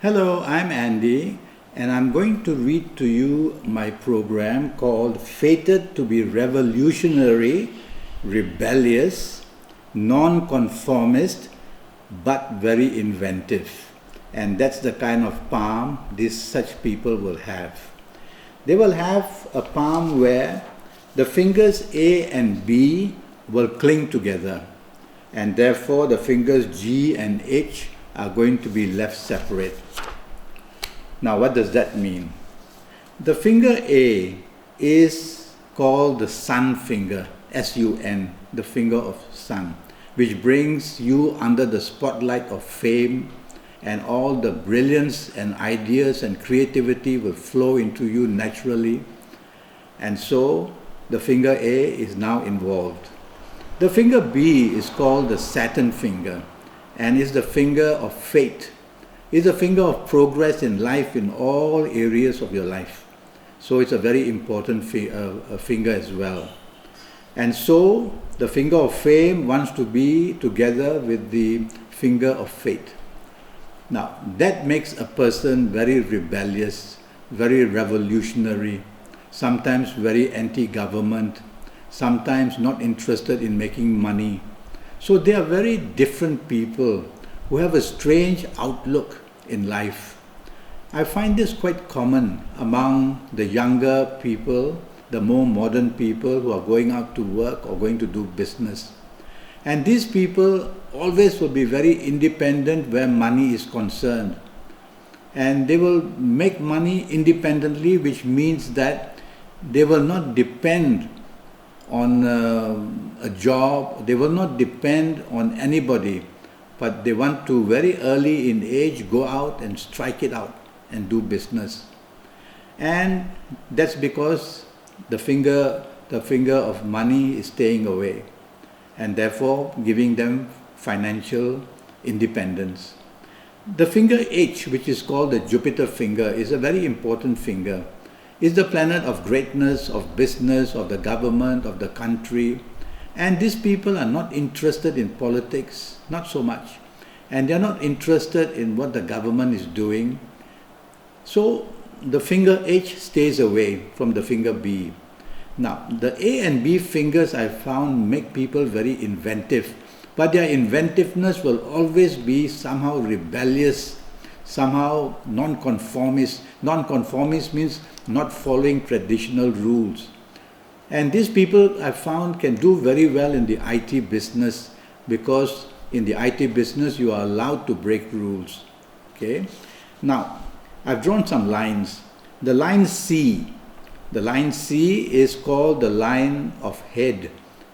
Hello, I'm Andi, and I'm going to read to you my program called Fated to be Revolutionary, Rebellious, Non-conformist, but very inventive. And that's the kind of palm such people will have. They will have a palm where the fingers A and B will cling together, and therefore the fingers G and H are going to be left separate. Now, what does that mean? The finger A is called the sun finger, S-U-N, the finger of sun, which brings you under the spotlight of fame, and all the brilliance and ideas and creativity will flow into you naturally. And so, the finger A is now involved. The finger B is called the Saturn finger, and is the finger of fate. It's a finger of progress in life in all areas of your life. So it's a very important finger as well. And so the finger of fame wants to be together with the finger of fate. Now that makes a person very rebellious, very revolutionary, sometimes very anti-government, sometimes not interested in making money. So they are very different people who have a strange outlook in life. I find this quite common among the younger people, the more modern people who are going out to work or going to do business. And these people always will be very independent where money is concerned. And they will make money independently, which means that they will not depend on a job, they will not depend on anybody, but they want to very early in age go out and strike it out and do business. And that's because the finger of money is staying away, and therefore giving them financial independence. The finger H, which is called the Jupiter finger, is a very important finger. It's the planet of greatness, of business, of the government, of the country. And these people are not interested in politics, not so much. And they're not interested in what the government is doing. So the finger H stays away from the finger B. Now, the A and B fingers I found make people very inventive. But their inventiveness will always be somehow rebellious, somehow non-conformist. Non-conformist means not following traditional rules. And these people I found can do very well in the IT business, because in the IT business you are allowed to break rules. Okay. Now, I've drawn some lines. The line C is called the line of head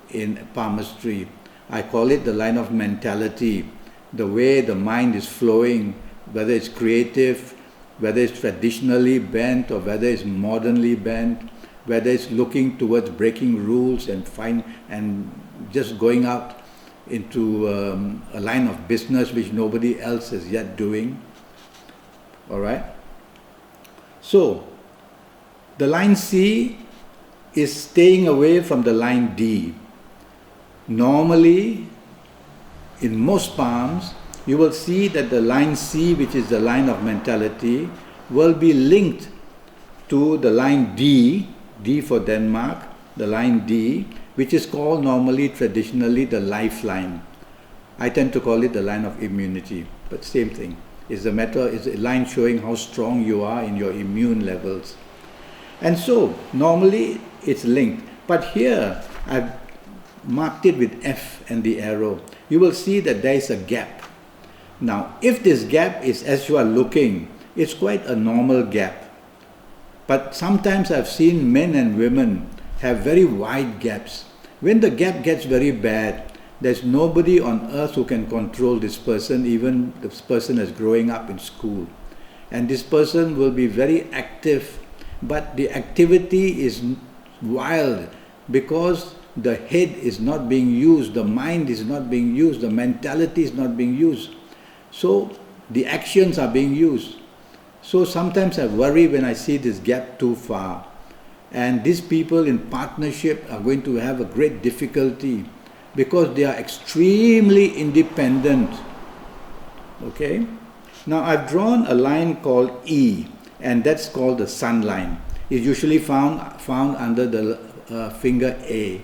in palmistry. I call it the line of mentality, the way the mind is flowing, whether it's creative, whether it's traditionally bent or whether it's modernly bent, whether it's looking towards breaking rules and just going out into a line of business which nobody else is yet doing. All right. So the line C is staying away from the line D. Normally, in most palms, you will see that the line C, which is the line of mentality, will be linked to the line D for Denmark, the line D, which is called normally, traditionally, the lifeline. I tend to call it the line of immunity, but same thing. It's a line showing how strong you are in your immune levels. And so, normally, it's linked. But here, I've marked it with F and the arrow. You will see that there is a gap. Now, if this gap is as you are looking, it's quite a normal gap. But sometimes I've seen men and women have very wide gaps. When the gap gets very bad, there's nobody on earth who can control this person, even this person is growing up in school. And this person will be very active, but the activity is wild because the head is not being used, the mind is not being used, the mentality is not being used. So the actions are being used. So sometimes I worry when I see this gap too far. And these people in partnership are going to have a great difficulty because they are extremely independent. Okay? Now I've drawn a line called E, and that's called the sun line. It's usually found under the finger A.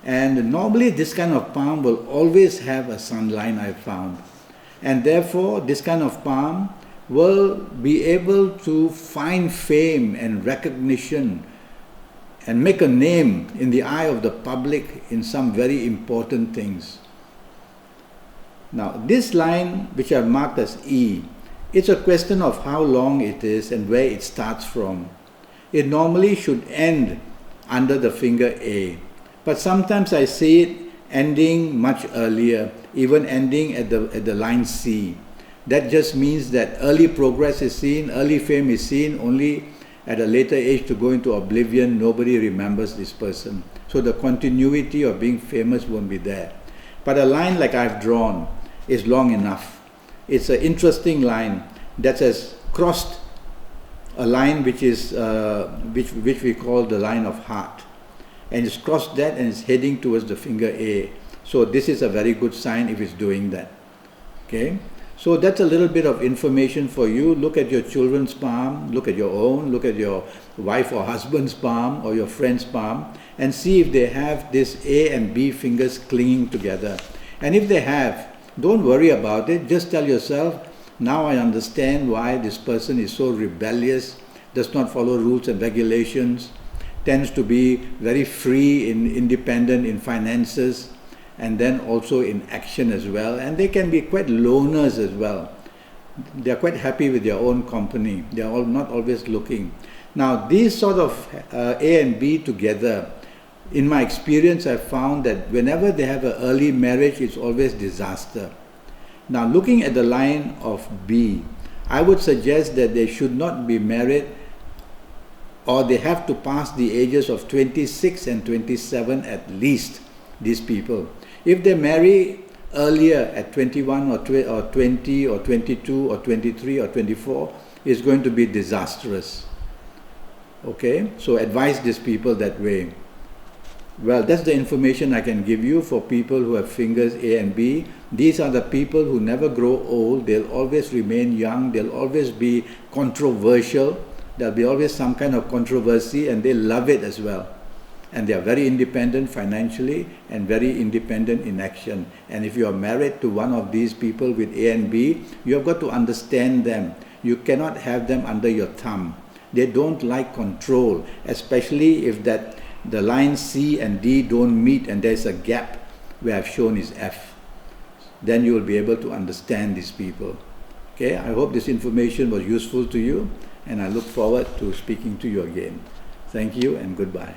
And normally this kind of palm will always have a sun line, I've found. And therefore this kind of palm will be able to find fame and recognition and make a name in the eye of the public in some very important things. Now this line, which I've marked as E, it's a question of how long it is and where it starts from. It normally should end under the finger A, but sometimes I see it ending much earlier, even ending at the line C. That just means that early progress is seen, early fame is seen, only at a later age to go into oblivion, nobody remembers this person. So the continuity of being famous won't be there. But a line like I've drawn is long enough. It's an interesting line that has crossed a line which is which we call the line of heart, and it's crossed that and it's heading towards the finger A. So this is a very good sign if it's doing that. Okay, so that's a little bit of information for you. Look at your children's palm, look at your own, look at your wife or husband's palm or your friend's palm, and see if they have this A and B fingers clinging together. And if they have, don't worry about it. Just tell yourself, now I understand why this person is so rebellious, does not follow rules and regulations, tends to be very free and independent in finances, and then also in action as well. And they can be quite loners as well. They are quite happy with their own company. They are not always looking. Now these sort of A and B together, in my experience, I've found that whenever they have an early marriage, it's always disaster. Now looking at the line of B, I would suggest that they should not be married, or they have to pass the ages of 26 and 27 at least, these people. If they marry earlier at 21 or 20 or 22 or 23 or 24, it's going to be disastrous. Okay, so advise these people that way. Well, that's the information I can give you for people who have fingers A and B. These are the people who never grow old. They'll always remain young. They'll always be controversial. There'll be always some kind of controversy, and they love it as well. And they are very independent financially and very independent in action. And if you are married to one of these people with A and B, you have got to understand them. You cannot have them under your thumb. They don't like control, especially if the lines C and D don't meet and there's a gap where I've shown is F. Then you will be able to understand these people. Okay, I hope this information was useful to you, and I look forward to speaking to you again. Thank you and goodbye.